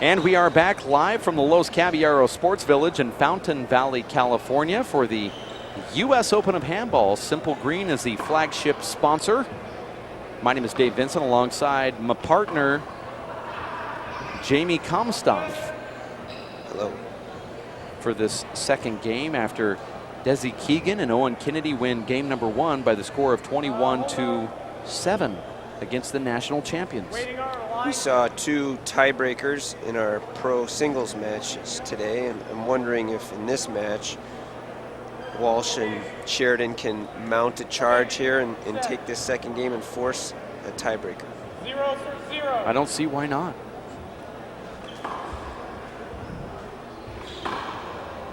And we are back live from the Los Caballeros Sports Village in Fountain Valley, California for the U.S. Open of Handball. Simple Green is the flagship sponsor. My name is Dave Vincent alongside my partner, Jamie Comstoff. Hello. For this second game after Desi Keegan and Owen Kennedy win game number 1 by the score of 21-7 against the national champions. We saw 2 tiebreakers in our pro singles matches today, and I'm wondering if in this match Walsh and Sherridan can mount a charge here and take this second game and force a tiebreaker. 0-0. I don't see why not.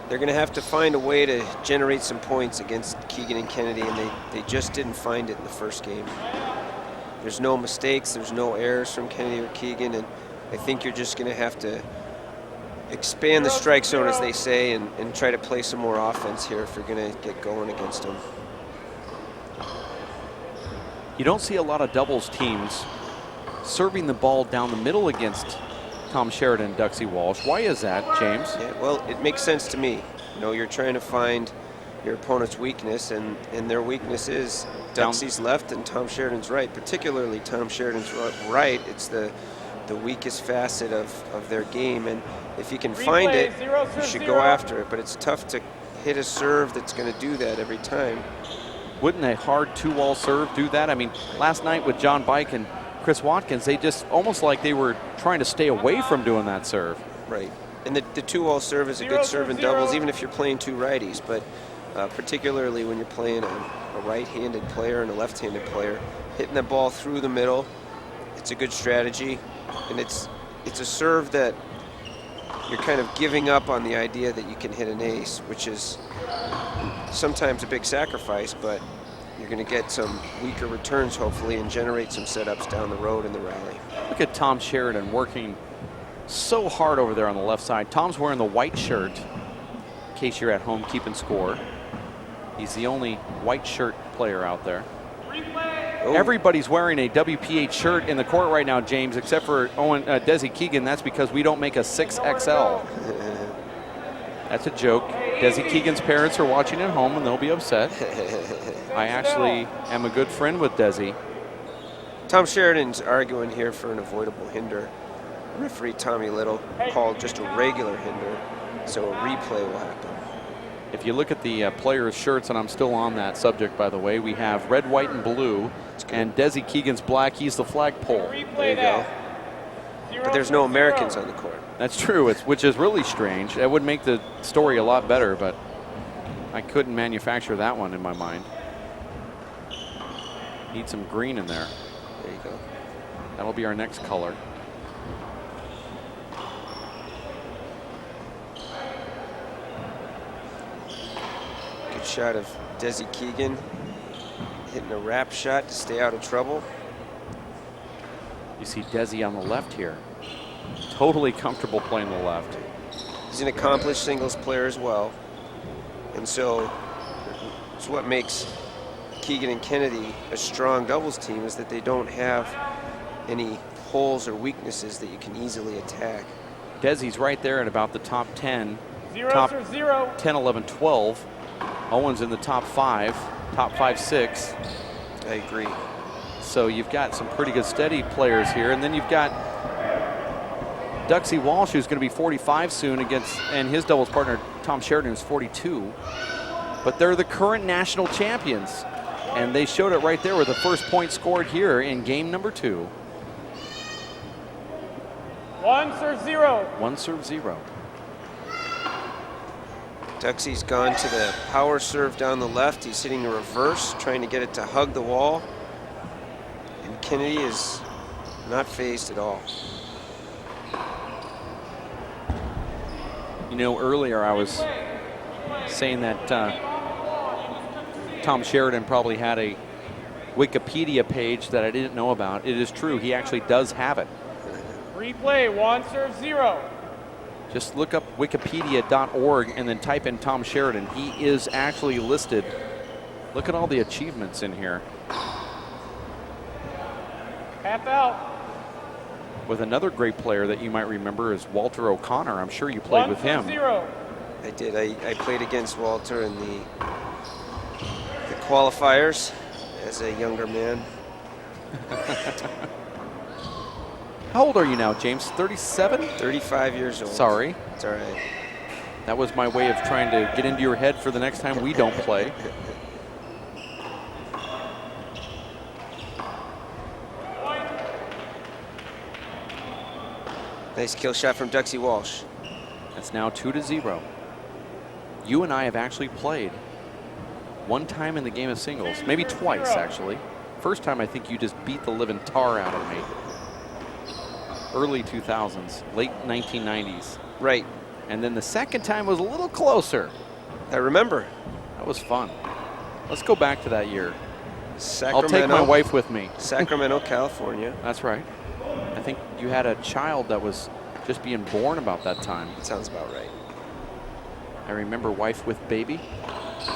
They're going to have to find a way to generate some points against Keegan and Kennedy, and they just didn't find it in the first game. There's no mistakes, there's no errors from Kennedy or Keegan, and I think you're just going to have to expand the strike zone, as they say, and try to play some more offense here if you're going to get going against them. You don't see a lot of doubles teams serving the ball down the middle against Tom Sherridan and Duxie Walsh. Why is that, James? Yeah, well, it makes sense to me. You know, you're trying to find your opponent's weakness, and their weakness is Duxie's left and Tom Sheridan's right. Particularly Tom Sheridan's right. It's the weakest facet of their game, and if you can find it, you should go after it. But it's tough to hit a serve that's going to do that every time. Wouldn't a hard 2-wall serve do that? I mean, last night with John Bike and Chris Watkins, they just almost like they were trying to stay away from doing that serve. Right, and the 2-wall serve is a good serve in doubles, even if you're playing 2 righties, but particularly when you're playing a right-handed player and a left-handed player, hitting the ball through the middle, it's a good strategy, and it's a serve that you're kind of giving up on the idea that you can hit an ace, which is sometimes a big sacrifice, but you're going to get some weaker returns, hopefully, and generate some setups down the road in the rally. Look at Tom Sherridan working so hard over there on the left side. Tom's wearing the white shirt, in case you're at home keeping score. He's the only white shirt player out there. Oh. Everybody's wearing a WPH shirt in the court right now, James, except for Desi Keegan. That's because we don't make a 6XL. That's a joke. Desi Keegan's parents are watching at home, and they'll be upset. I actually am a good friend with Desi. Tom Sheridan's arguing here for an avoidable hinder. Referee Tommy Little called just a regular hinder, so a replay will happen. If you look at the players' shirts, and I'm still on that subject, by the way, we have red, white, and blue, and Desi Keegan's black. He's the flagpole. There you go. But there's no Americans on the court. That's true, which is really strange. That would make the story a lot better, but I couldn't manufacture that one in my mind. Need some green in there. There you go. That'll be our next color. Good shot of Desi Keegan hitting a wrap shot to stay out of trouble. You see Desi on the left here. Totally comfortable playing the left. He's an accomplished singles player as well. And so it's what makes Keegan and Kennedy a strong doubles team, is that they don't have any holes or weaknesses that you can easily attack. Desi's right there at about the top 10. 0 top for 0. 10, 11, 12. Owen's in the top 5, 6. I agree. So you've got some pretty good steady players here, and then you've got Duxie Walsh, who's going to be 45 soon, and his doubles partner Tom Sherridan is 42. But they're the current national champions, and they showed it right there with the first point scored here in game number 2. 1 serve 0. 1 serve 0. Duxie's gone to the power serve down the left. He's hitting a reverse, trying to get it to hug the wall. And Kennedy is not phased at all. You know, earlier I was saying that Tom Sherridan probably had a Wikipedia page that I didn't know about. It is true, he actually does have it. Replay, 1 serve 0. Just look up wikipedia.org and then type in Tom Sherridan. He is actually listed. Look at all the achievements in here. Half out. with another great player that you might remember is Walter O'Connor. I'm sure you played with him. 0. I did. I played against Walter in the qualifiers as a younger man. How old are you now, James? 37? 35 years old. Sorry. It's all right. That was my way of trying to get into your head for the next time we don't play. Nice kill shot from Duxie Walsh. It's now 2-0. You and I have actually played one time in the game of singles, maybe twice actually. First time I think you just beat the living tar out of me. Early 2000s, late 1990s. Right. And then the second time was a little closer. I remember. That was fun. Let's go back to that year. Sacramento. I'll take my wife with me. Sacramento, California. That's right. I think you had a child that was just being born about that time. That sounds about right. I remember wife with baby.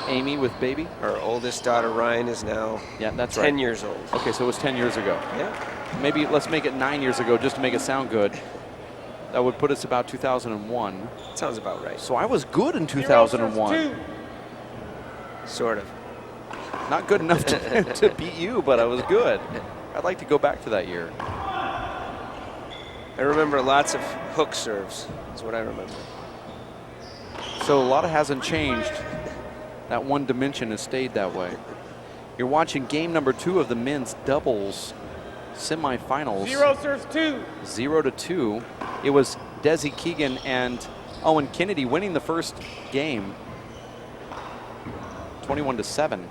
Amy with baby. Our oldest daughter, Ryan, is now that's 10 years old. Okay, so it was 10 years ago. Yeah. Maybe let's make it 9 years ago just to make it sound good. That would put us about 2001. Sounds about right. So I was good in 2001. Sort of. Not good enough to beat you, but I was good. I'd like to go back to that year. I remember lots of hook serves, is what I remember. So a lot hasn't changed. That one dimension has stayed that way. You're watching game number 2 of the men's doubles semifinals. 0 serves 2. 0-2. It was Desi Keegan and Owen Kennedy winning the first game. 21-7.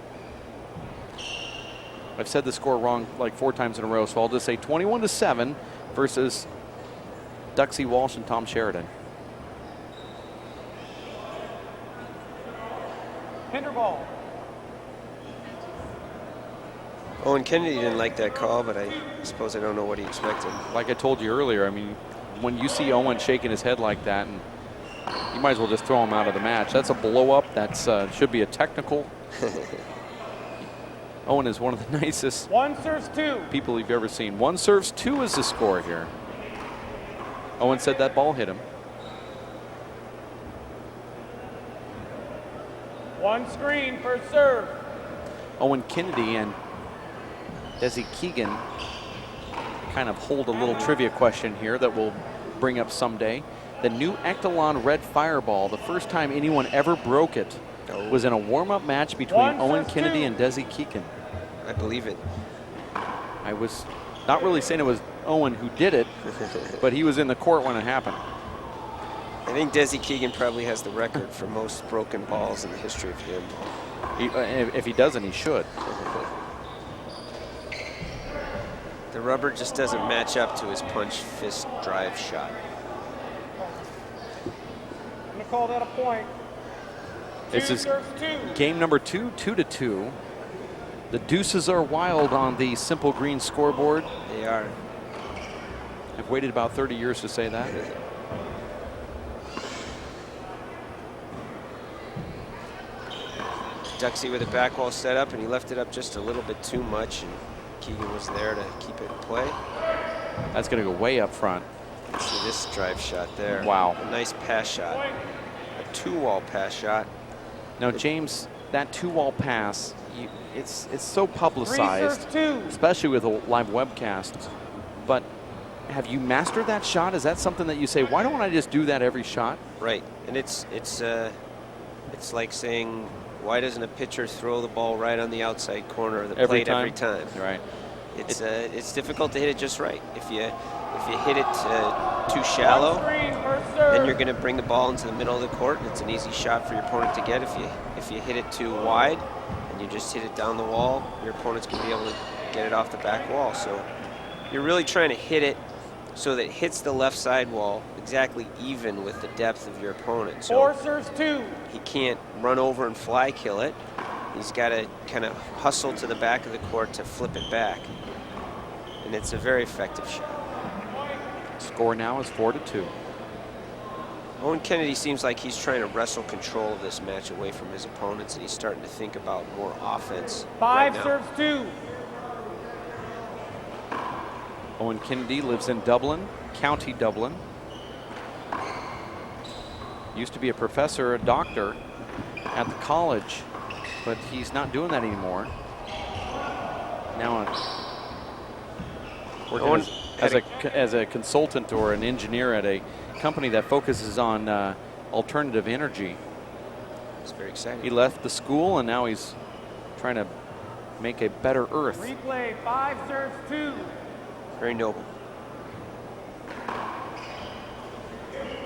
I've said the score wrong like 4 times in a row, so I'll just say 21-7 versus Duxie Walsh and Tom Sherridan. Hinder ball. Owen Kennedy didn't like that call, but I suppose I don't know what he expected. Like I told you earlier, I mean, when you see Owen shaking his head like that, and you might as well just throw him out of the match. That's a blow up. That's should be a technical. Owen is one of the nicest 1 serves 2. people you've ever seen. 1 serves 2 is the score here. Owen said that ball hit him. 1 screen for serve. Owen Kennedy and Desi Keegan kind of hold a little trivia question here that we'll bring up someday. The new Echelon Red Fireball, the first time anyone ever broke it, was in a warm-up match between Owen Kennedy and Desi Keegan. I believe it. I was not really saying it was Owen who did it, but he was in the court when it happened. I think Desi Keegan probably has the record for most broken balls in the history of him. If he doesn't, he should. The rubber just doesn't match up to his punch fist drive shot. I'm going to call that a point. This 2 is serves 2. game number 2, 2-2. The deuces are wild on the Simple Green scoreboard. They are. I've waited about 30 years to say that. Duxie with a back wall set up, and he left it up just a little bit too much, and Keegan was there to keep it in play. That's going to go way up front. See this drive shot there. Wow. A nice pass shot. A 2-wall pass shot. Now, James, that 2-wall pass, it's so publicized, 3 serves 2. especially with a live webcast. But have you mastered that shot? Is that something that you say, why don't I just do that every shot? Right, and it's like saying, why doesn't a pitcher throw the ball right on the outside corner of the plate every time? Right. It's difficult to hit it just right. If you hit it too shallow, 1 screen for serve. then you're going to bring the ball into the middle of the court, and it's an easy shot for your opponent to get. If you hit it too wide and you just hit it down the wall, your opponent's going to be able to get it off the back wall. So you're really trying to hit it so that it hits the left side wall exactly even with the depth of your opponent. So 4 serves 2. he can't run over and fly kill it. He's got to kind of hustle to the back of the court to flip it back. And it's a very effective shot. Score now is 4-2. Owen Kennedy seems like he's trying to wrestle control of this match away from his opponents, and he's starting to think about more offense. 5 right now. serves 2. Owen Kennedy lives in Dublin, County Dublin. Used to be a professor, a doctor at the college, but he's not doing that anymore. Now working as a consultant or an engineer at a company that focuses on alternative energy. It's very exciting. He left the school and now he's trying to make a better earth. Replay, 5 serves 2. Very noble.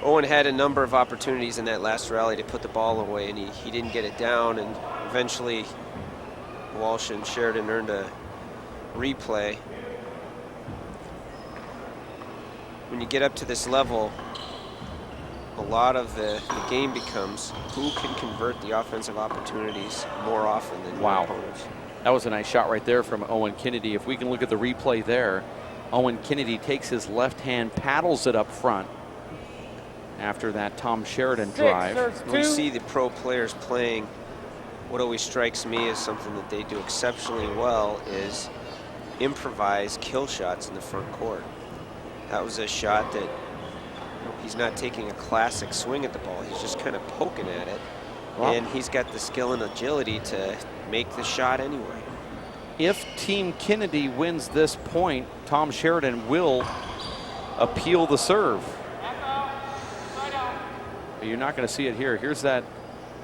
Owen had a number of opportunities in that last rally to put the ball away, and he didn't get it down, and eventually Walsh and Sherridan earned a replay. When you get up to this level, a lot of the game becomes who can convert the offensive opportunities more often than your opponents. That was a nice shot right there from Owen Kennedy. If we can look at the replay there, Owen Kennedy takes his left hand, paddles it up front after that Tom Sherridan drive. When you see the pro players playing, what always strikes me as something that they do exceptionally well is improvise kill shots in the front court. That was a shot that he's not taking a classic swing at the ball. He's just kind of poking at it. And he's got the skill and agility to make the shot anyway. If Team Kennedy wins this point, Tom Sherridan will appeal the serve. But you're not going to see it here. Here's that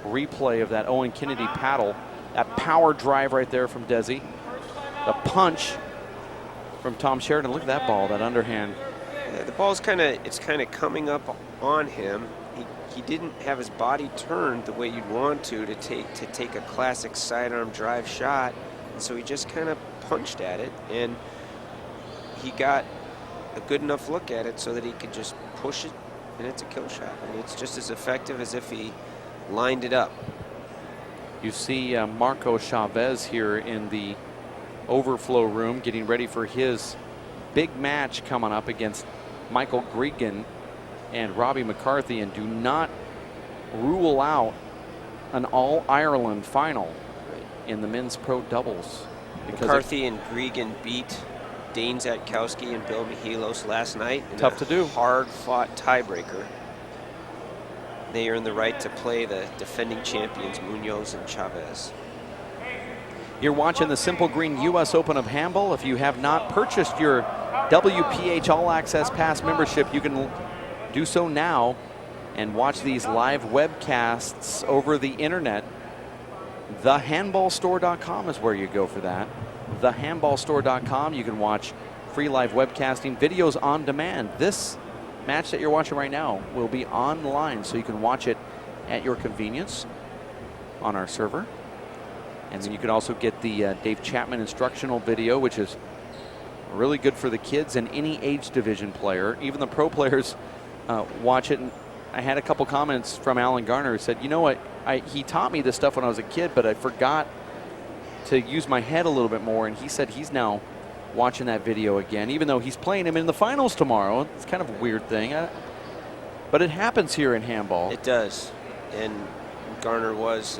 replay of that Owen Kennedy paddle. That power drive right there from Desi. The punch from Tom Sherridan. Look at that ball, that underhand. Yeah, the ball's kind of coming up on him. He didn't have his body turned the way you'd want to take a classic sidearm drive shot, and so he just kind of punched at it, and he got a good enough look at it so that he could just push it, and it's a kill shot. And it's just as effective as if he lined it up. You see Marco Chavez here in the overflow room getting ready for his big match coming up against Michael Keegan and Robbie McCarthy, and do not rule out an all-Ireland final in the men's pro doubles. McCarthy and Keegan beat Dane Zatkowski and Bill Mihalos last night. Tough to do. Hard-fought tiebreaker. They earned the right to play the defending champions Munoz and Chavez. You're watching the Simple Green U.S. Open of Handball. If you have not purchased your WPH All Access Pass membership, you can do so now and watch these live webcasts over the internet. TheHandballStore.com is where you go for that. TheHandballStore.com. You can watch free live webcasting, videos on demand. This match that you're watching right now will be online, so you can watch it at your convenience on our server. And then you can also get the Dave Chapman instructional video, which is really good for the kids and any age division player. Even the pro players watch it. And I had a couple comments from Alan Garner who said, you know what, he taught me this stuff when I was a kid, but I forgot to use my head a little bit more. And he said he's now watching that video again, even though he's playing him in the finals tomorrow. It's kind of a weird thing. But it happens here in handball. It does. And Garner was,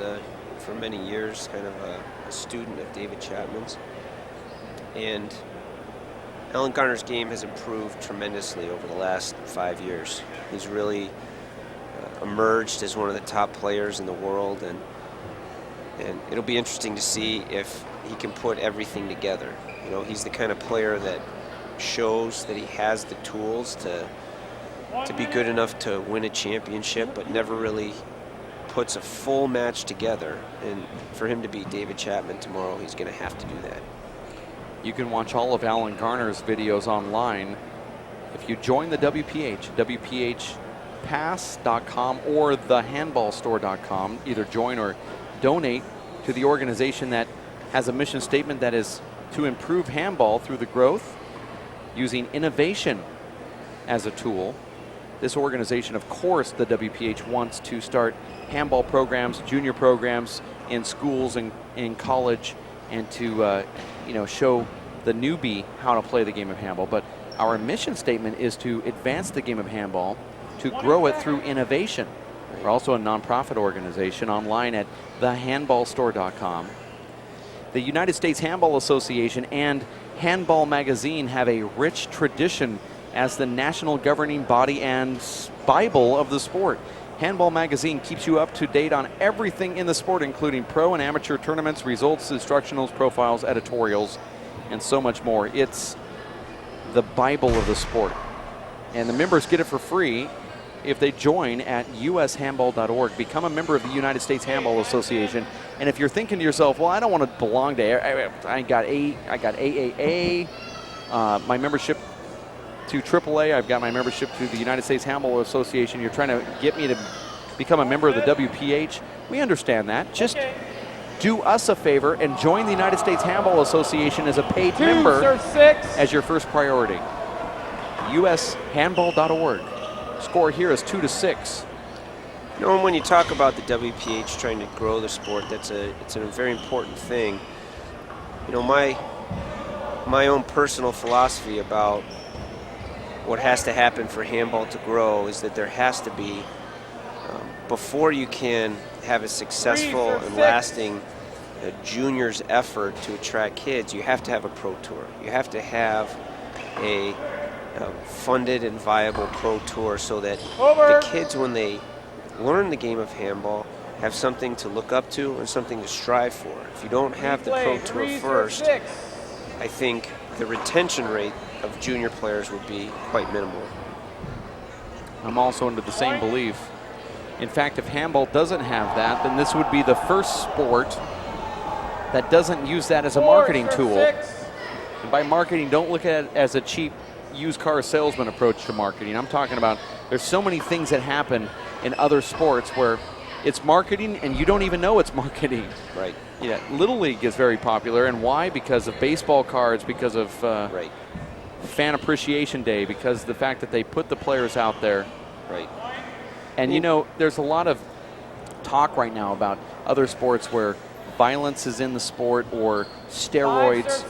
for many years, kind of a student of David Chapman's. And Alan Garner's game has improved tremendously over the last 5 years. He's really emerged as one of the top players in the world, and it'll be interesting to see if he can put everything together. You know, he's the kind of player that shows that he has the tools to be good enough to win a championship, but never really puts a full match together. And for him to beat David Chapman tomorrow, he's going to have to do that. You can watch all of Alan Garner's videos online if you join the WPH, WPHpass.com or thehandballstore.com. Either join or donate to the organization that has a mission statement that is to improve handball through the growth using innovation as a tool. This organization, of course, the WPH wants to start handball programs, junior programs in schools and in college, and to show the newbie how to play the game of handball. But our mission statement is to advance the game of handball, to grow it through innovation. We're also a nonprofit organization online at thehandballstore.com. The United States Handball Association and Handball Magazine have a rich tradition as the national governing body and Bible of the sport. Handball Magazine keeps you up to date on everything in the sport, including pro and amateur tournaments, results, instructionals, profiles, editorials, and so much more. It's the Bible of the sport. And the members get it for free if they join at ushandball.org. Become a member of the United States Handball Association. And if you're thinking to yourself, well, I don't want to belong to, I got AAA, my membership to AAA, I've got my membership to the United States Handball Association. You're trying to get me to become a member of the WPH. We understand that. Just do us a favor and join the United States Handball Association as a paid member as your first priority. ushandball.org. Score here is 2-6. You know, when you talk about the WPH trying to grow the sport, it's a very important thing. You know, my own personal philosophy about what has to happen for handball to grow is that there has to be, before you can have a successful and lasting juniors effort to attract kids, you have to have a pro tour. You have to have a funded and viable pro tour so that the kids, when they learn the game of handball, have something to look up to and something to strive for. If you don't have the pro tour first, I think the retention rate of junior players would be quite minimal. I'm also under the same belief. In fact, if handball doesn't have that, then this would be the first sport that doesn't use that as a marketing tool. And by marketing, don't look at it as a cheap used car salesman approach to marketing. I'm talking about there's so many things that happen in other sports where it's marketing and you don't even know it's marketing. Right. Yeah, Little League is very popular, and why? Because of baseball cards, because of right. Fan Appreciation Day, because of the fact that they put the players out there. Right. And you know, there's a lot of talk right now about other sports where violence is in the sport or steroids.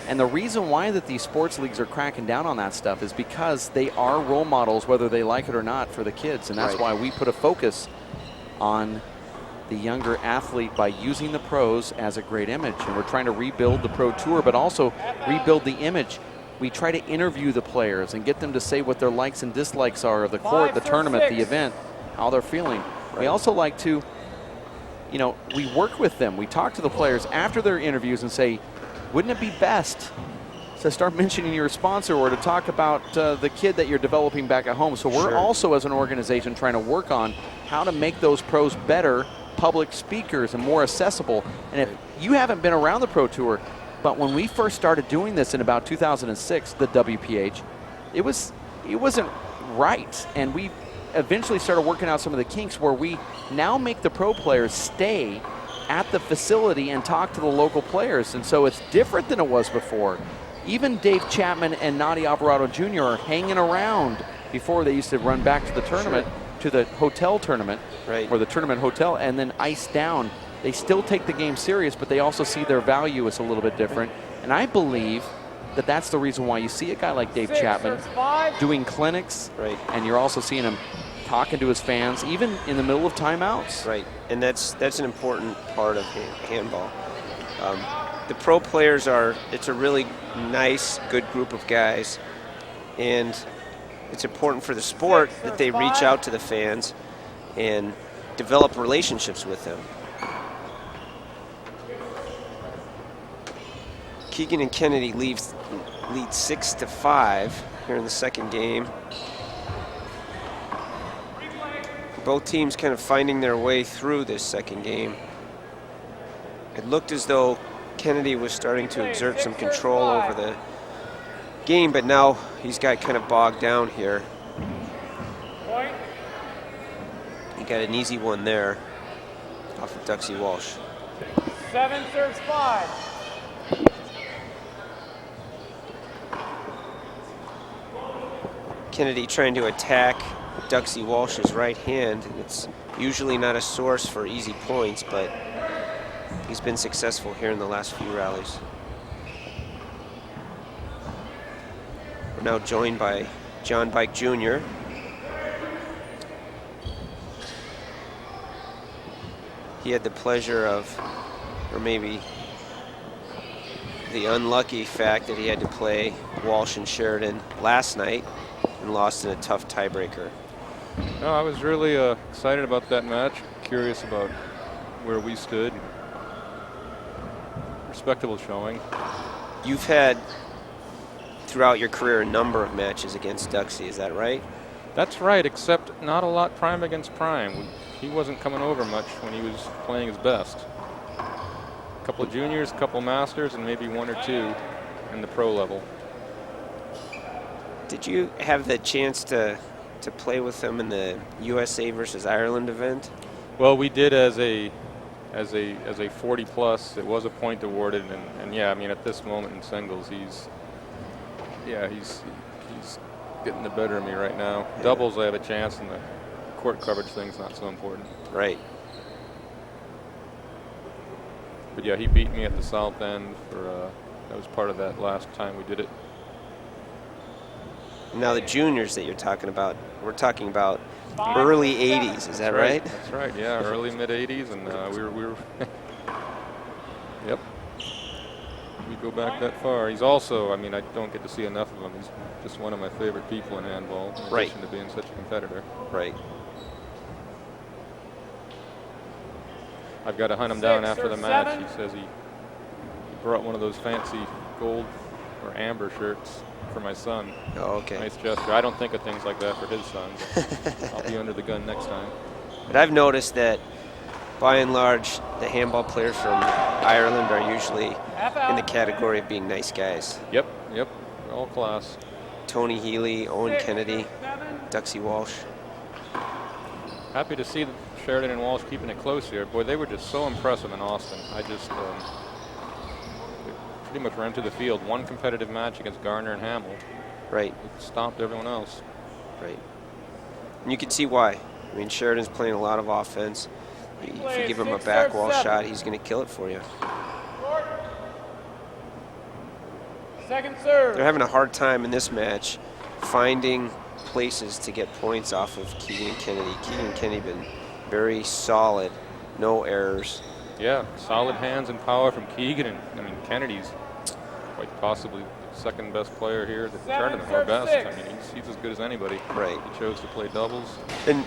And the reason why that these sports leagues are cracking down on that stuff is because they are role models, whether they like it or not, for the kids. And that's why we put a focus on the younger athlete by using the pros as a great image. And we're trying to rebuild the pro tour, but also rebuild the image. We try to interview the players and get them to say what their likes and dislikes are of the court, the tournament, the event, how they're feeling. We also like to, you know, we work with them. We talk to the players after their interviews and say, wouldn't it be best to start mentioning your sponsor or to talk about the kid that you're developing back at home? So we're also, as an organization, trying to work on how to make those pros better public speakers and more accessible. And if you haven't been around the Pro Tour, but when we first started doing this in about 2006, the WPH, it wasn't right. And we eventually started working out some of the kinks where we now make the pro players stay at the facility and talk to the local players. And so it's different than it was before. Even Dave Chapman and Nadi Alvarado Jr. are hanging around. Before they used to run back to the tournament, to the hotel tournament, or the tournament hotel, and then ice down. They still take the game serious, but they also see their value is a little bit different. And I believe that that's the reason why you see a guy like Dave Chapman doing clinics, and you're also seeing him talking to his fans, even in the middle of timeouts. Right, and that's an important part of handball. The pro players it's a really nice, good group of guys, and it's important for the sport that they reach out to the fans and develop relationships with them. Keegan and Kennedy lead 6-5 here in the second game. Both teams kind of finding their way through this second game. It looked as though Kennedy was starting to exert some control over the game, but now he's got kind of bogged down here. He got an easy one there off of Duxie Walsh. 7 serves 5. Kennedy trying to attack Duxie Walsh's right hand, and it's usually not a source for easy points, but he's been successful here in the last few rallies. We're now joined by John Bike Jr. He had the pleasure of, or maybe the unlucky fact that he had to play Walsh and Sherridan last night and lost in a tough tiebreaker. No, I was really excited about that match. Curious about where we stood. Respectable showing. You've had, throughout your career, a number of matches against Duxie, is that right? That's right, except not a lot prime against prime. He wasn't coming over much when he was playing his best. A couple of juniors, a couple of masters, and maybe one or two in the pro level. Did you have the chance to play with him in the USA versus Ireland event? Well, we did as a 40 plus. It was a point awarded, and yeah, I mean at this moment in singles, he's getting the better of me right now. Yeah. Doubles, I have a chance, and the court coverage thing's not so important. Right. But yeah, he beat me at the South End for that was part of that last time we did it. Now the juniors that you're talking about, we're talking about early 80s, is that right? That's right, yeah, early mid 80s, and we were yep. We go back that far. He's also, I mean, I don't get to see enough of him. He's just one of my favorite people in handball, in addition to being such a competitor. Right. I've got to hunt him down after the match. He says he brought one of those fancy gold or amber shirts for my son. Oh, okay. Nice gesture. I don't think of things like that for his son, but I'll be under the gun next time. But I've noticed that, by and large, the handball players from Ireland are usually in the category of being nice guys. Yep, all class. Tony Healy, Owen Kennedy, Duxie Walsh. Happy to see Sherridan and Walsh keeping it close here. Boy, they were just so impressive in Austin. I just they pretty much ran to the field. One competitive match against Garner and Hamill. Right. It stopped everyone else. Right. And you can see why. I mean, Sheridan's playing a lot of offense. If you give him a back wall shot, he's going to kill it for you. Second serve. They're having a hard time in this match finding places to get points off of Keegan and Kennedy. Keegan and Kennedy been very solid, no errors. Yeah, solid hands and power from Keegan, and I mean Kennedy's quite possibly the second best player here at the tournament, or best. I mean, he's as good as anybody. Right. He chose to play doubles. And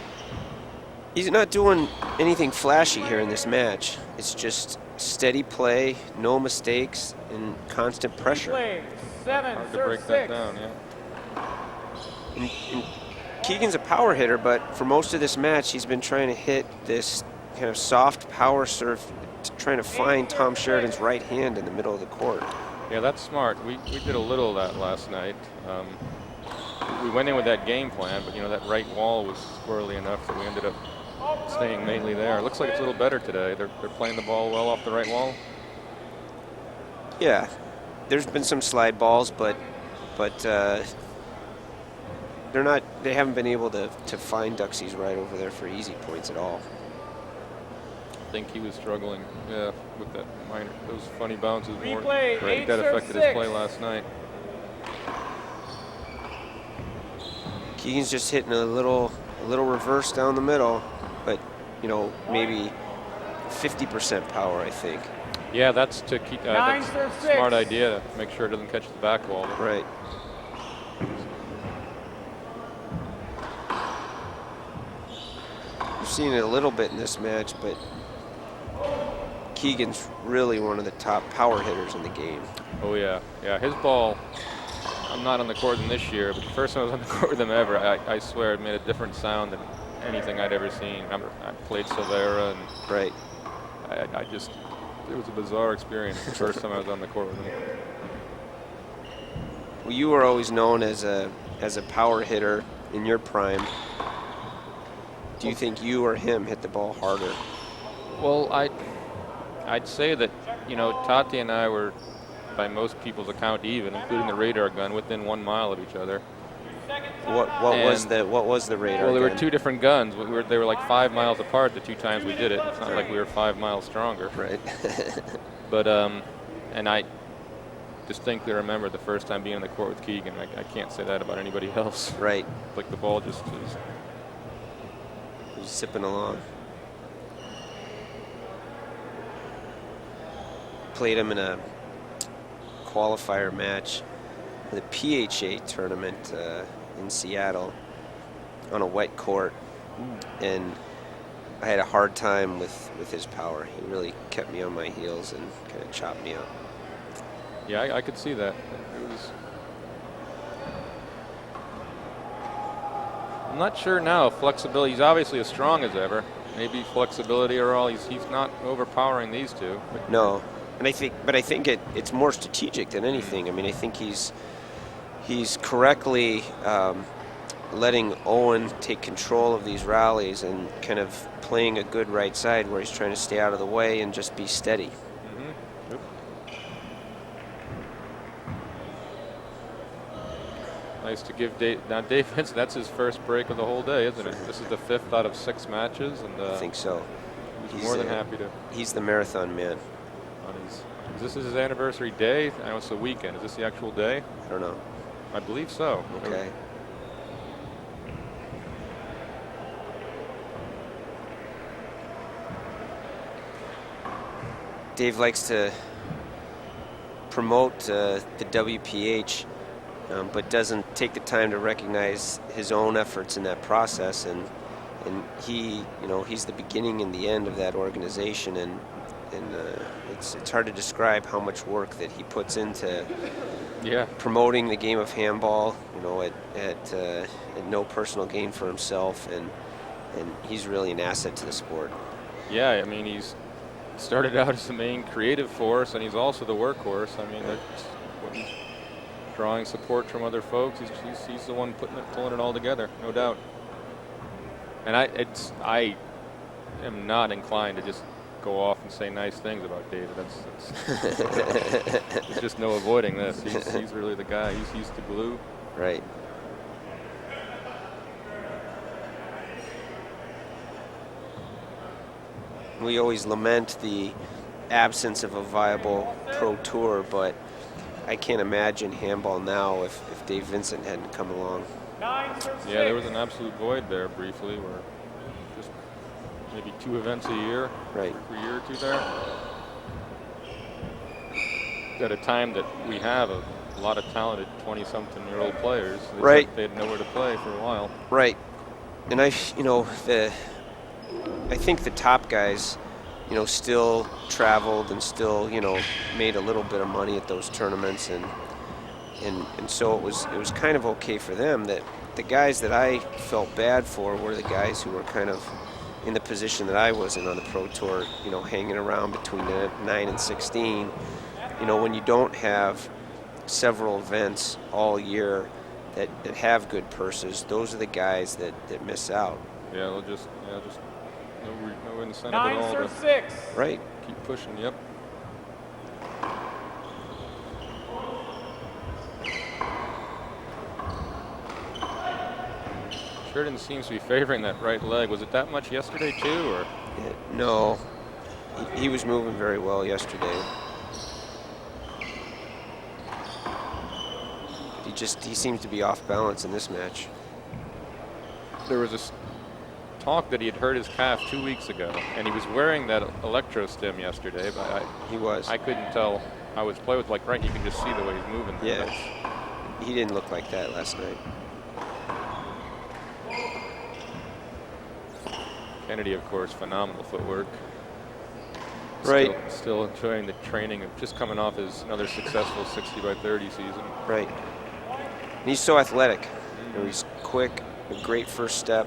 he's not doing anything flashy here in this match. It's just steady play, no mistakes, and constant pressure. Hard to break that down, yeah. And Keegan's a power hitter, but for most of this match, he's been trying to hit this kind of soft power serve, trying to find Tom Sheridan's right hand in the middle of the court. Yeah, that's smart. We did a little of that last night. We went in with that game plan, but you know that right wall was squirrely enough that we ended up staying mainly there. It looks like it's a little better today. They're playing the ball well off the right wall. Yeah, there's been some slide balls, but they haven't been able to find Duxie's right over there for easy points at all. I think he was struggling, yeah, with that those funny bounces more. Replay, Right, that affected his play last night. Keegan's just hitting a little reverse down the middle, but you know, maybe 50% power, I think. Yeah, that's to keep. That's a smart idea to make sure it doesn't catch the back wall. Right. We've seen it a little bit in this match, but Keegan's really one of the top power hitters in the game. Oh yeah, his ball. I'm not on the court than this year, but the first time I was on the court with him ever, I swear it made a different sound than anything I'd ever seen. I played Silvera, and right. It was a bizarre experience the first time I was on the court with him. Well, you were always known as a power hitter in your prime. Do you think you or him hit the ball harder? Well, I'd say that, you know, Tati and I were, by most people's account, even, including the radar gun, within 1 mile of each other. What was the radar? Well, there were gun? two different guns. They were like 5 miles apart the two times we did it. It's not like we were 5 miles stronger. Right. But and I distinctly remember the first time being on the court with Keegan. I can't say that about anybody else. Right. Like the ball just was zipping along. Played him in a qualifier match for the PHA tournament in Seattle on a wet court, and I had a hard time with his power. He really kept me on my heels and kind of chopped me up. Yeah, I could see that. It was. I'm not sure now. Flexibility. He's obviously as strong as ever. Maybe flexibility or all. He's not overpowering these two. But no, and I think it's more strategic than anything. I mean, I think he's correctly letting Owen take control of these rallies and kind of playing a good right side where he's trying to stay out of the way and just be steady. Mm-hmm. Yep. Nice to give Dave. Now, Dave Vincent, that's his first break of the whole day, isn't it? This is the 5th out of 6 matches, and I think so. He's more than happy to. He's the marathon man. Is this his anniversary day? I know it's the weekend. Is this the actual day? I don't know. I believe so. Okay. Dave likes to promote the WPH, but doesn't take the time to recognize his own efforts in that process. And he, he's the beginning and the end of that organization. And it's hard to describe how much work that he puts into promoting the game of handball. At no personal gain for himself, and he's really an asset to the sport. Yeah, I mean, he's started out as the main creative force, and he's also the workhorse. I mean, when he's drawing support from other folks, he's the one pulling it all together, no doubt. And I am not inclined to just go off and say nice things about David. There's just no avoiding this. He's really the guy. He's the glue. Right. We always lament the absence of a viable pro tour, but I can't imagine handball now if Dave Vincent hadn't come along. Yeah, there was an absolute void there briefly, where just maybe 2 events a year, right, for a year or 2 there. At a time that we have a lot of talented 20-something-year-old players, they had nowhere to play for a while. Right, and I think the top guys, still traveled and still, made a little bit of money at those tournaments, and so it was kind of okay for them. That the guys that I felt bad for were the guys who were kind of in the position that I was in on the pro tour, hanging around between 9 and 16. When you don't have several events all year that have good purses, those are the guys that miss out. Yeah, they'll just no incentive at all. 9 serve 6. Right. Keep pushing. Yep. Sheridan seems to be favoring that right leg. Was it that much yesterday too, or? Yeah, no, he was moving very well yesterday. He seems to be off balance in this match. There was a talk that he had hurt his calf 2 weeks ago, and he was wearing that electro stim yesterday, but I couldn't tell how his play was like. Right, you can just see the way he's moving. Yeah, he didn't look like that last night. Kennedy, of course, phenomenal footwork. Right. Still enjoying the training of just coming off his another successful 60x30 season. Right. And he's so athletic. He's quick, a great first step.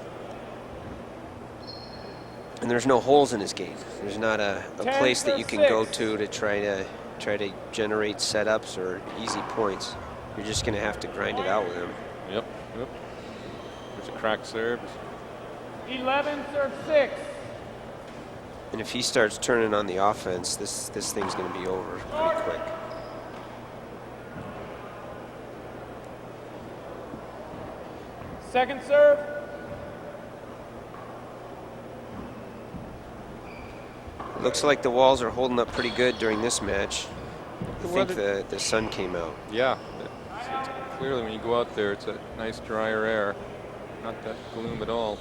And there's no holes in his game. There's not a place that you can go to try to generate setups or easy points. You're just going to have to grind it out with him. Yep. There's a cracked serve. 11 serve 6. And if he starts turning on the offense, this thing's going to be over pretty quick. Second serve. Looks like the walls are holding up pretty good during this match. I think the sun came out. Yeah, it's clearly when you go out there, it's a nice drier air. Not that gloom at all.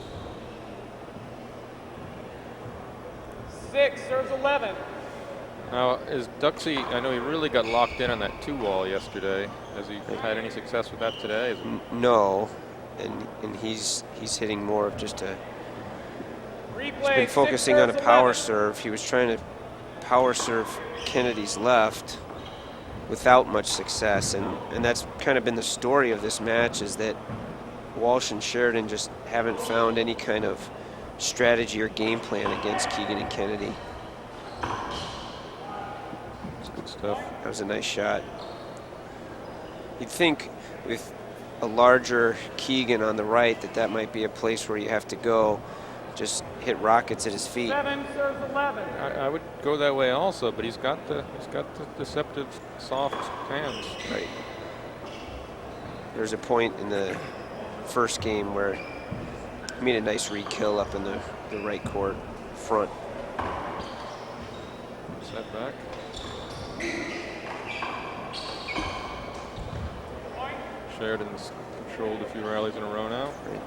6 serves 11. Now, is Duxie, I know he really got locked in on that 2-wall yesterday. Has he had any success with that today? No, and he's hitting more of just a. He's Replay, been 6 focusing on a serves, power 11. serve. He was trying to power serve Kennedy's left without much success, and that's kind of been the story of this match, is that Walsh and Sherridan just haven't found any kind of strategy or game plan against Keegan and Kennedy. That's good stuff. That was a nice shot. You'd think with a larger Keegan on the right that might be a place where you have to go. Just hit rockets at his feet. 7 serves 11. I would go that way also, but he's got the deceptive soft hands. Right. There's a point in the first game where he made a nice re-kill up in the right court front. Set back. Sheridan's controlled a few rallies in a row now. Right.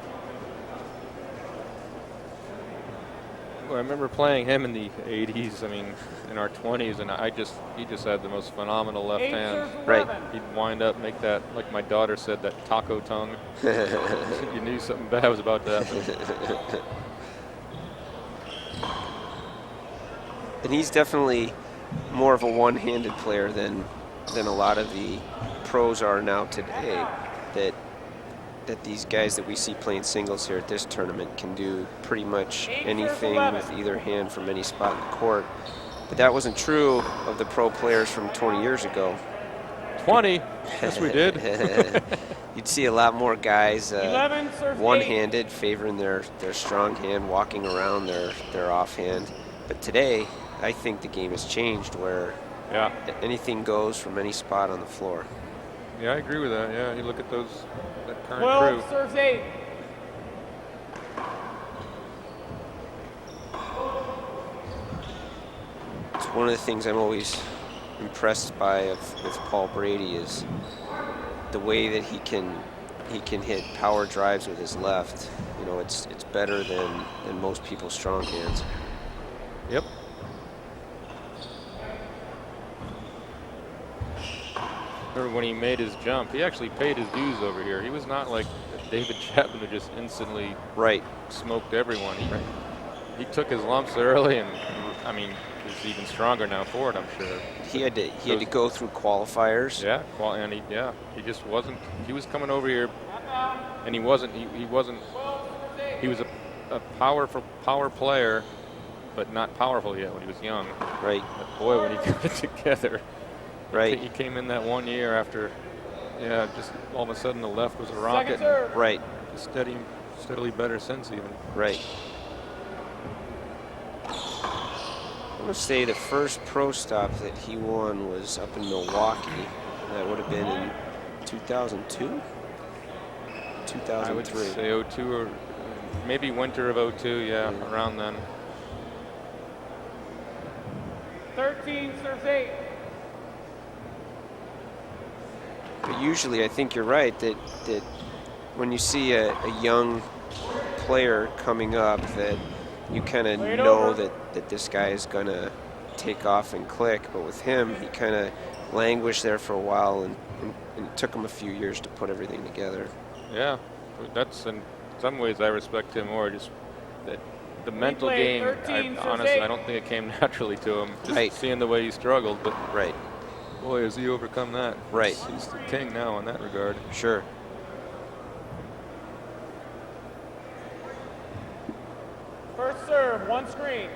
Well, I remember playing him in the 80s, I mean, in our 20s, and he just had the most phenomenal left 8 hand. serves Right. 11. He'd wind up, make that, like my daughter said, that taco tongue. You knew something bad was about to happen. And he's definitely more of a one-handed player than a lot of the pros are now today. That these guys that we see playing singles here at this tournament can do pretty much anything with either hand from any spot in the court. But that wasn't true of the pro players from 20 years ago. 20? Yes, we did. You'd see a lot more guys 11 serves 8. one-handed, favoring their strong hand, walking around their offhand. But today, I think the game has changed where Yeah. anything goes from any spot on the floor. Yeah, I agree with that. Yeah, you look at that current 12 crew. serves 8. It's one of the things I'm always impressed by with Paul Brady is the way that he can hit power drives with his left. You know, it's better than most people's strong hands. Yep. Remember when he made his jump, he actually paid his dues over here. He was not like David Chapman who just instantly Right. smoked everyone. He took his lumps early, and I mean, he's even stronger now for it, I'm sure. He had to go through qualifiers. Yeah, and he just wasn't. He was coming over here, and he wasn't. He was a power player, but not powerful yet when he was young. Right. But boy, when he got it together. Right. He came in that 1 year after, just all of a sudden the left was a rocket. Second serve. Right. Just steadily better since even. Right. I'm going to say the first pro stop that he won was up in Milwaukee. That would have been in 2002? 2003. I would say 02 or maybe winter of 02, yeah, around then. 13 serves 8. But usually I think you're right that when you see a young player coming up that you kind of know that this guy is going to take off and click. But with him, he kind of languished there for a while and it took him a few years to put everything together. Yeah, that's in some ways I respect him more. Just that the mental played game, 13 serves honestly, 8. I don't think it came naturally to him. Just Right. seeing the way he struggled, but Right. boy, has he overcome that. Right. He's the king now in that regard. Sure. First serve, one screen.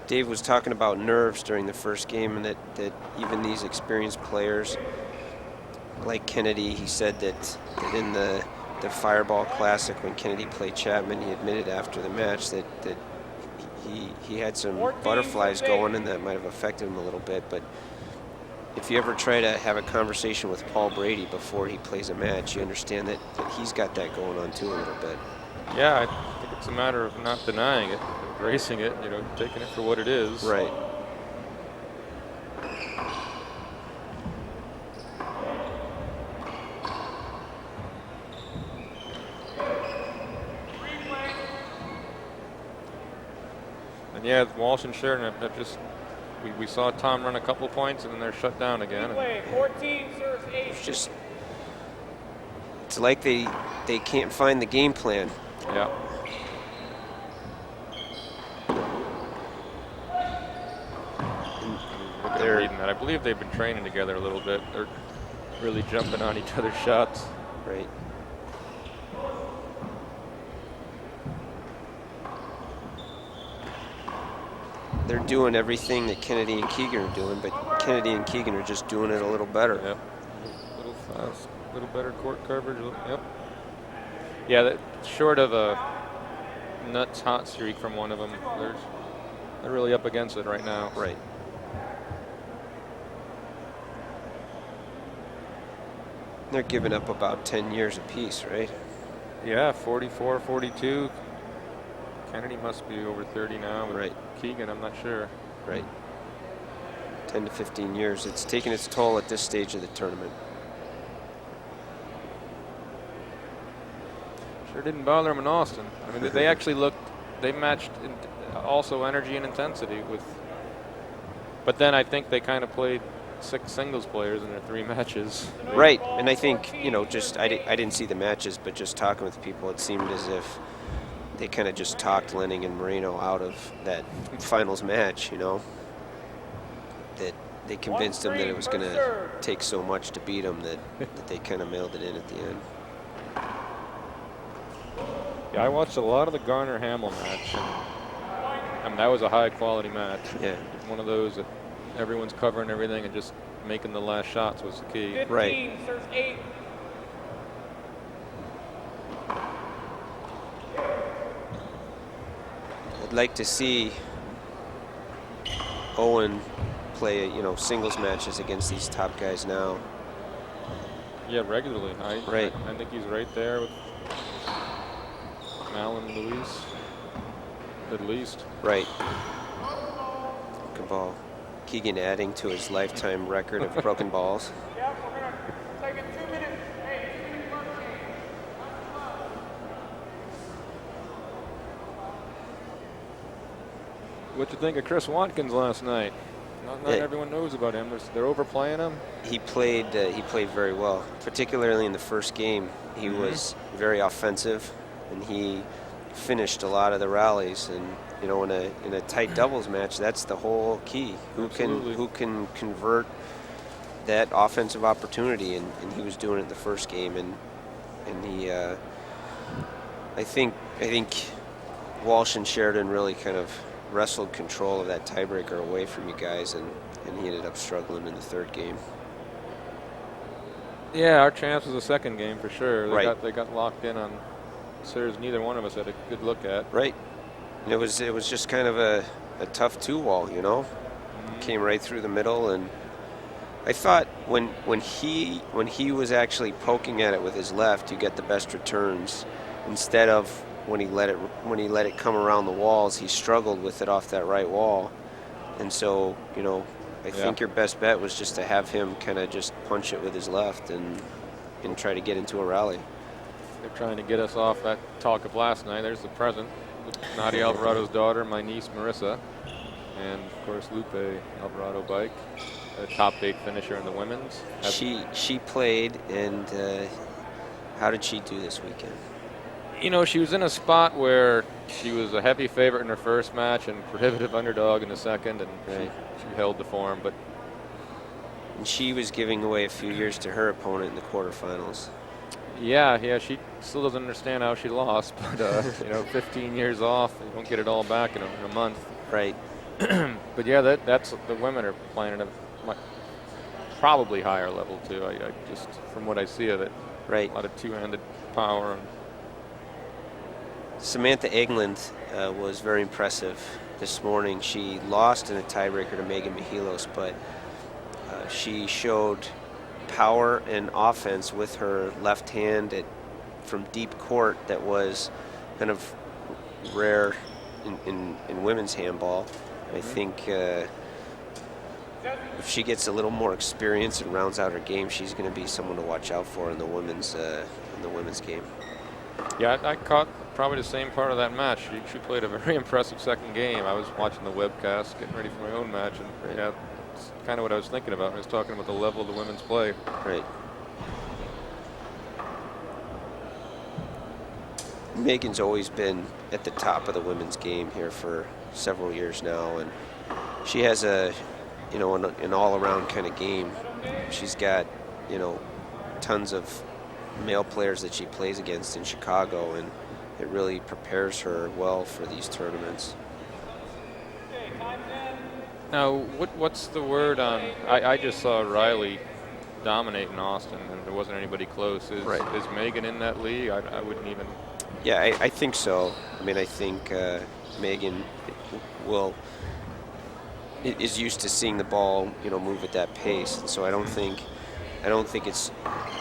Dave was talking about nerves during the first game, and that even these experienced players like Kennedy, he said that in the Fireball Classic when Kennedy played Chapman, he admitted after the match that he had some 14 butterflies serves 8. going, and that might have affected him a little bit. But if you ever try to have a conversation with Paul Brady before he plays a match, you understand that he's got that going on too a little bit. Yeah, I think it's a matter of not denying it, embracing it, taking it for what it is. Right. And yeah, Walsh and Sheridan have just we saw Tom run a couple points, and then they're shut down again. Play 14 serves 8. It's like they can't find the game plan. Yeah. They're reading that. I believe they've been training together a little bit. They're really jumping on each other's shots. Right. They're doing everything that Kennedy and Keegan are doing, but Kennedy and Keegan are just doing it a little better. Yep. A little fast, a little better court coverage. Yep. Yeah, that short of a nuts hot streak from one of them, they're really up against it right now. Right. They're giving up about 10 years apiece, right? Yeah, 44, 42. Kennedy must be over 30 now. Right. Keegan, I'm not sure. Right. 10 to 15 years. It's taking its toll at this stage of the tournament. Sure didn't bother him in Austin. I mean, they actually looked, they matched also energy and intensity with, but then I think they kind of played 6 singles players in their 3 matches. Right, and I think, you know, just, I didn't see the matches, but just talking with people, it seemed as if they kind of just talked Lenning and Moreno out of that finals match, you know. That they convinced them that it was going to take so much to beat them that they kind of mailed it in at the end. Yeah, I watched a lot of the Garner-Hamill match. I mean, that was a high-quality match. Yeah. One of those that everyone's covering everything and just making the last shots was the key. 15 Right. serves 8. I'd like to see Owen play, you know, singles matches against these top guys now. Yeah, regularly. Right. I think he's right there with Malin and Luis, at least. Right. Good ball. Keegan adding to his lifetime record of broken balls. Yep, we're going to take it 2 minutes. Hey, 2 minutes left. What'd you think of Chris Watkins last night? Not everyone knows about him. They're overplaying him. He played very well, particularly in the first game. He was very offensive, and he finished a lot of the rallies. And you know, in a tight doubles match, that's the whole key. Who can convert that offensive opportunity, and he was doing it in the first game. And he, I think Walsh and Sherridan really kind of wrestled control of that tiebreaker away from you guys, and he ended up struggling in the third game. Yeah, our chance was the second game for sure. They Right. got locked in on serves neither one of us had a good look at. Right. And it was just kind of a tough 2-wall, you know. Came right through the middle, and I thought when he was actually poking at it with his left, you get the best returns. Instead of when he let it come around the walls, he struggled with it off that right wall. And so, you know, I think your best bet was just to have him kind of just punch it with his left and try to get into a rally. They're trying to get us off that talk of last night. There's the present. Nadia Alvarado's daughter, my niece Marissa, and of course Lupe Alvarado Bike, a top 8 finisher in the women's. She played, and how did she do this weekend? You know, she was in a spot where she was a heavy favorite in her first match and prohibitive underdog in the second, and she held the form. But and she was giving away a few years to her opponent in the quarterfinals. Yeah, she still doesn't understand how she lost. But you know, 15 years off, you don't get it all back in a month. Right. But yeah, that's the women are playing at a probably higher level too. I just from what I see of it, right. A lot of two-handed power. And Samantha Egland was very impressive this morning. She lost in a tiebreaker to Megan Mihalos, but she showed power and offense with her left hand from deep court that was kind of rare in women's handball. I think if she gets a little more experience and rounds out her game, she's going to be someone to watch out for in the women's game. Yeah, I caught probably the same part of that match. She played a very impressive second game. I was watching the webcast, getting ready for my own match, and yeah, it's kind of what I was thinking about. I was talking about the level of the women's play. Right. Megan's always been at the top of the women's game here for several years now, and she has a, you know, an all-around kind of game. She's got, you know, tons of male players that she plays against in Chicago, and it really prepares her well for these tournaments. Now, what's the word on? I just saw Riley dominate in Austin, and there wasn't anybody close. Is Megan in that league? I wouldn't even. Yeah, I think so. I mean, I think Megan is used to seeing the ball, you know, move at that pace, and so I don't think it's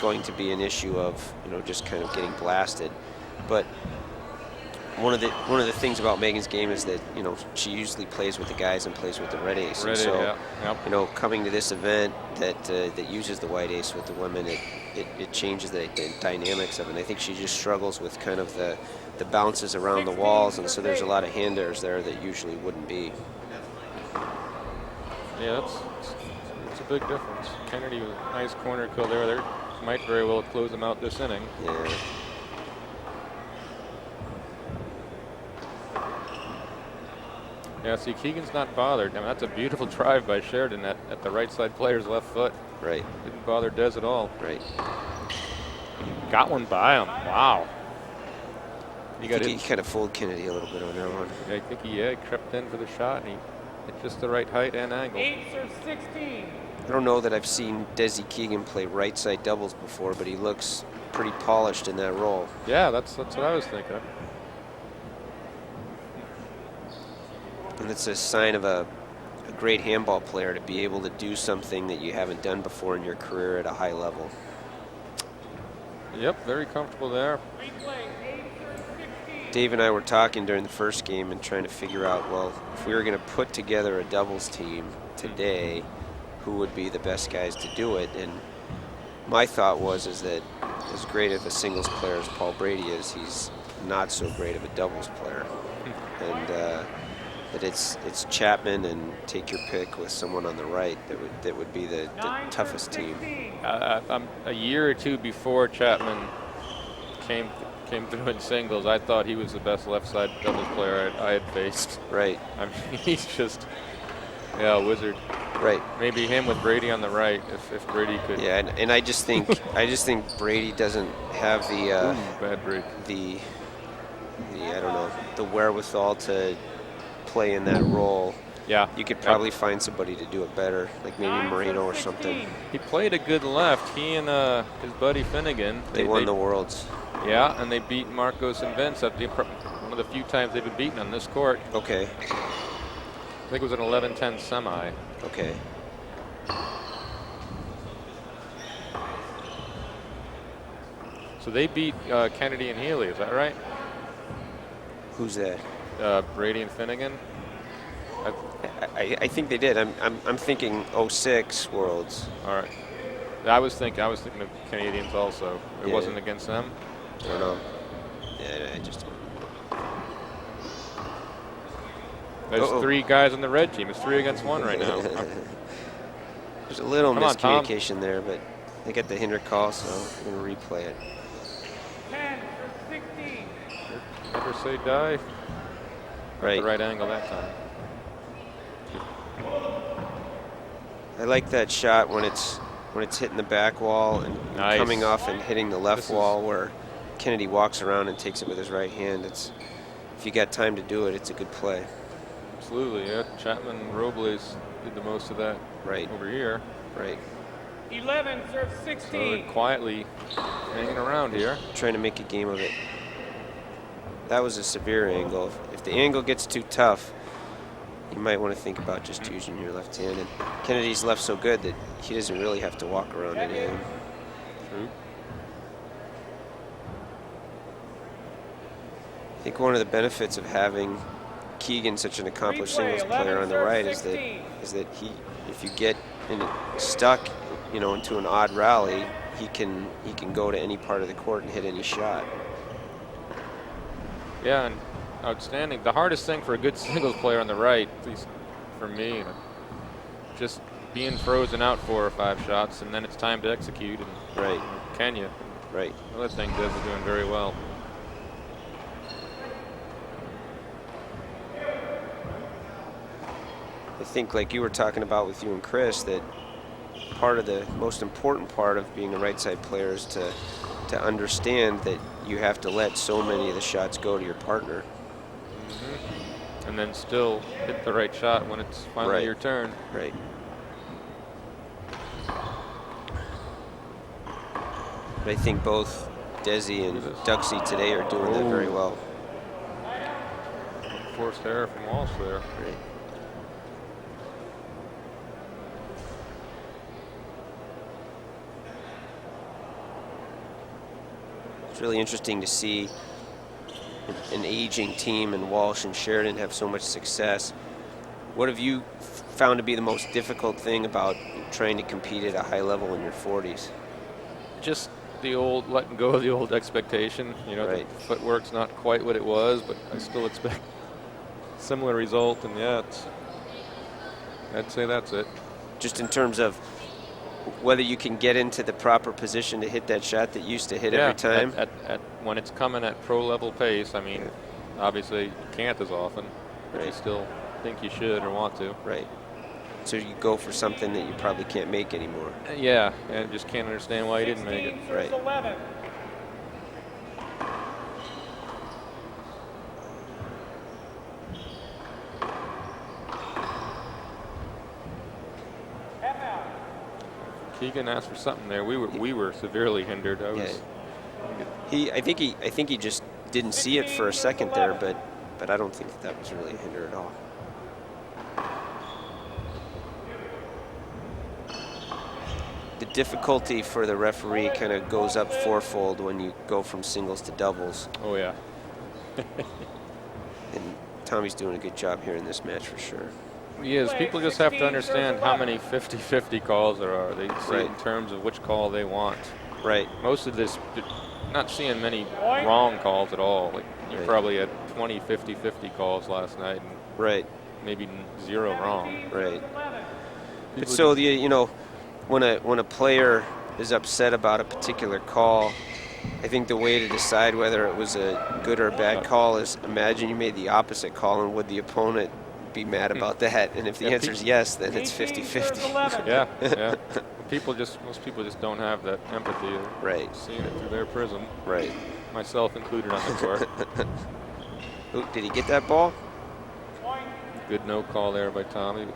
going to be an issue of, you know, just kind of getting blasted. But one of the things about Megan's game is that, you know, she usually plays with the guys and plays with the red ace. And so, yeah. Yep. you know, coming to this event that uses the white ace with the women, it changes the dynamics of it. And I think she just struggles with kind of the bounces around the walls, and so there's a lot of hand airs there that usually wouldn't be. Yeah, it's a big difference. Kennedy with a nice corner kill there. There might very well close them out this inning. Yeah. Yeah, see, Keegan's not bothered. I mean, that's a beautiful drive by Sherridan at the right side player's left foot. Right. Didn't bother Des at all. Right. Got one by him. Wow. He kind of fooled Kennedy a little bit on that one. Yeah, I think he crept in for the shot, and he hit just the right height and angle. 8 serve 16. I don't know that I've seen Desi Keegan play right side doubles before, but he looks pretty polished in that role. Yeah, that's what I was thinking. And it's a sign of a great handball player to be able to do something that you haven't done before in your career at a high level. Yep, very comfortable there. Replay 8 serve 16. Dave and I were talking during the first game and trying to figure out, well, if we were going to put together a doubles team today, who would be the best guys to do it? And my thought was that as great of a singles player as Paul Brady is, he's not so great of a doubles player. And that it's Chapman and take your pick with someone on the right that would be the toughest team. A year or two before Chapman came through in singles, I thought he was the best left side doubles player I had faced. Right. I mean, he's just a wizard. Right. Maybe him with Brady on the right, if Brady could. Yeah, and I just think Brady doesn't have the bad break. the I don't know, the wherewithal to play in that role. Yeah. You could probably find somebody to do it better, like maybe Moreno or something. He played a good left. He and his buddy Finnegan. They won the Worlds. Yeah, and they beat Marcos and Vince at one of the few times they've been beaten on this court. Okay. I think it was an 11-10 semi. Okay. So they beat Kennedy and Healy, is that right? Who's that? Brady and Finnegan. I think they did. I'm thinking 06 Worlds. All right. I was thinking of Canadians also. It Yeah. wasn't against them. I don't know. Yeah, I just. There's 3 guys on the red team. It's 3 against 1 right now. There's a little Come on, Tom. miscommunication there, but they get the Hendrick call, so I'm going to replay it. 10 serve 16. Never say die. Right. The right angle that time. I like that shot when it's hitting the back wall and Nice. coming off and hitting the left This wall where Kennedy walks around and takes it with his right hand. If you got time to do it, it's a good play. Absolutely, yeah. Chapman and Robles did the most of that Right. over here. Right. 11 serve So 16. they're quietly hanging around here. Trying to make a game of it. That was a severe angle. If the angle gets too tough, you might want to think about just using your left hand. And Kennedy's left so good that he doesn't really have to walk around anything. True. I think one of the benefits of having Keegan, such an accomplished singles player on the right, is that he, if you get stuck, into an odd rally, he can go to any part of the court and hit any shot. Yeah, and outstanding. The hardest thing for a good singles player on the right, at least for me, just being frozen out 4 or 5 shots, and then it's time to execute. And Right. Can you? Right. Other thing Deb is doing very well. I think, like you were talking about with you and Chris, that part of the most important part of being a right side player is to understand that you have to let so many of the shots go to your partner. And then still hit the right shot when it's finally your turn. Right. But I think both Desi and Duxie today are doing that very well. Forced error from Walsh there. Right. It's really interesting to see an aging team and Walsh and Sherridan have so much success. What have you found to be the most difficult thing about trying to compete at a high level in your 40s? Just the old, letting go of the old expectation. You know, the footwork's not quite what it was, but I still expect similar result. And yeah, I'd say that's it. Just in terms of whether you can get into the proper position to hit that shot that you used to hit every time? When it's coming at pro level pace, I mean, obviously you can't as often, but you still think you should or want to. Right. So you go for something that you probably can't make anymore. Yeah, and just can't understand why you didn't make it. Right. 11. Keegan asked for something there. We were severely hindered. I think he just didn't see it for a second there, but I don't think that was really a hinder at all. The difficulty for the referee kind of goes up fourfold when you go from singles to doubles. Oh yeah. And Tommy's doing a good job here in this match for sure. He is. People just have to understand how many 50-50 calls there are. They see it in terms of which call they want. Right. Most of this, not seeing many wrong calls at all. Like you probably had 20 50-50 calls last night. And maybe 0 wrong. Right. But so when a player is upset about a particular call, I think the way to decide whether it was a good or a bad call is imagine you made the opposite call, and would the opponent be mad about that? And if the answer is yes, then it's 50-50. Yeah. Most people just don't have that empathy of seeing it through their prism. Right. Myself included on the court. Ooh, did he get that ball? Good no call there by Tommy.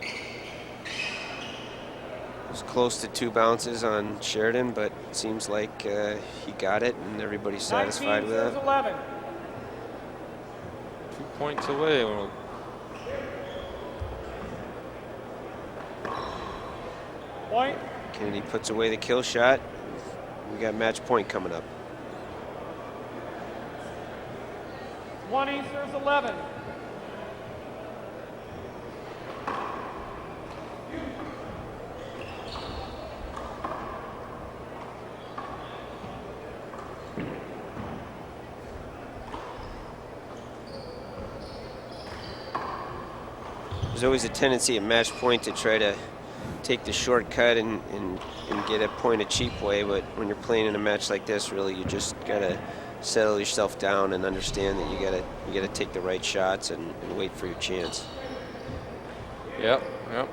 It was close to 2 bounces on Sherridan, but it seems like he got it, and everybody's satisfied with it. 11. 2 points away. Point. Kennedy puts away the kill shot. We got match point coming up. 20 serves 11. There's always a tendency at match point to try to take the shortcut and get a point a cheap way, but when you're playing in a match like this, really you just gotta settle yourself down and understand that you gotta take the right shots and wait for your chance. Yep. That's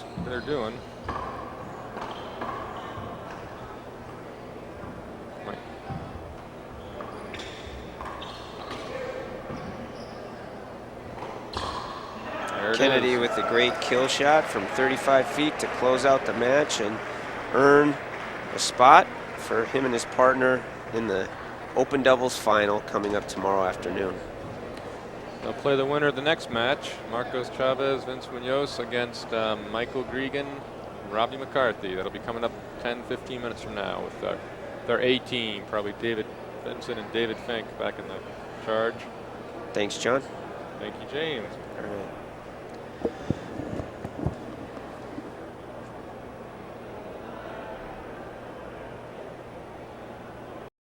what they're doing. Kennedy with a great kill shot from 35 feet to close out the match and earn a spot for him and his partner in the Open Doubles final coming up tomorrow afternoon. They'll play the winner of the next match, Marcos Chavez, Vince Munoz against Michael Keegan, Robbie McCarthy. That'll be coming up 10-15 minutes from now with their A team, probably David Benson and David Fink back in the charge. Thanks, John. Thank you, James. All right.